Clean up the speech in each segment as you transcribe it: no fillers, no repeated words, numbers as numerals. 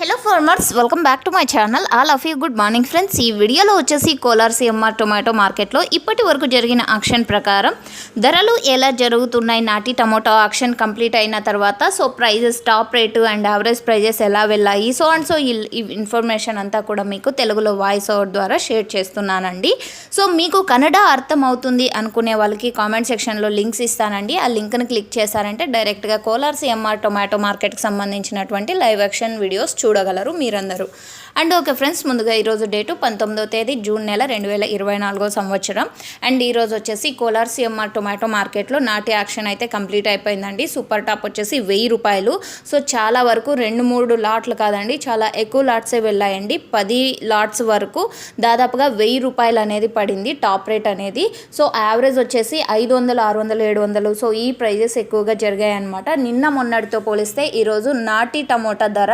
Hello farmers, welcome back to my channel. All of you good morning friends. ఈ వీడియోలో వచ్చేసి Kolar CMR tomato మార్కెట్లో ఇప్పటి వరకు జరిగిన ఆక్షన్ ప్రకారం ధరలు ఎలా జరుగుతున్నాయి, నాటి టమోటో ఆక్షన్ కంప్లీట్ అయిన తర్వాత so prices, top rate and average prices ఎలా వెళ్ళాయి, సో ఈ ఇన్ఫర్మేషన్ అంతా కూడా మీకు తెలుగులో వాయిస్ ఓవర్ ద్వారా షేర్ చేస్తున్నానండి. సో మీకు కన్నడ అర్థం అవుతుంది అనుకునే వాళ్ళకి కామెంట్ సెక్షన్లో లింక్స్ ఇస్తానండి. ఆ లింక్ని క్లిక్ చేశారంటే డైరెక్ట్గా కోలార్ సిఎంఆర్ టొమాటో మార్కెట్కి సంబంధించినటువంటి లైవ్ యాక్షన్ వీడియోస్ చూడగలరు మీరందరూ. అండ్ ఓకే ఫ్రెండ్స్, ముందుగా ఈరోజు డేటు 19వ తేదీ జూన్ నెల 2024 సంవత్సరం. అండ్ ఈరోజు వచ్చేసి కోలార్ సిఎంఆర్ టొమాటో మార్కెట్లో నాటి యాక్షన్ అయితే కంప్లీట్ అయిపోయిందండి. సూపర్ టాప్ వచ్చేసి 1000 రూపాయలు. సో చాలా వరకు 2-3 లాట్లు కాదండి, చాలా ఎక్కువ లాట్సే వెళ్ళాయండి. 10 లాట్స్ వరకు దాదాపుగా 1000 రూపాయలు అనేది పడింది టాప్ రేట్ అనేది. సో యావరేజ్ వచ్చేసి 500, 600, 700. సో ఈ ప్రైజెస్ ఎక్కువగా జరిగాయి అనమాట. నిన్న మొన్నటితో పోలిస్తే ఈరోజు నాటి టమోటా ధర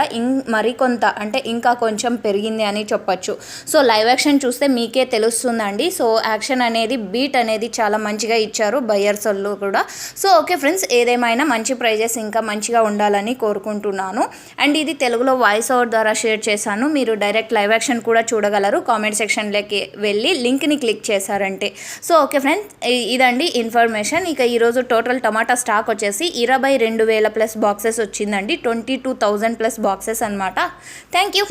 మరికొంత అంటే ఇంకా కొంచెం పెరిగింది అని చెప్పొచ్చు. సో లైవ్ యాక్షన్ చూస్తే మీకే తెలుస్తుందండి. సో యాక్షన్ అనేది, బీట్ అనేది చాలా మంచిగా ఇచ్చారు బయ్యర్స్ వాళ్ళు కూడా. సో ఓకే ఫ్రెండ్స్, ఏదేమైనా మంచి ప్రైజెస్ ఇంకా మంచిగా ఉండాలని కోరుకుంటున్నాను. అండ్ ఇది తెలుగులో వాయిస్ ఓవర్ ద్వారా షేర్ చేశాను. మీరు డైరెక్ట్ లైవ్ యాక్షన్ కూడా చూడగలరు కామెంట్ సెక్షన్లోకి వెళ్ళి లింక్ని క్లిక్ చేశారంటే. సో ఓకే ఫ్రెండ్స్, ఇదండి ఇన్ఫర్మేషన్. ఇక ఈరోజు టోటల్ టమాటా స్టాక్ వచ్చేసి 22,000 ప్లస్ బాక్సెస్ వచ్చిందండి. 22,000 ప్లస్ బాక్సెస్ అనమాట. Thank you.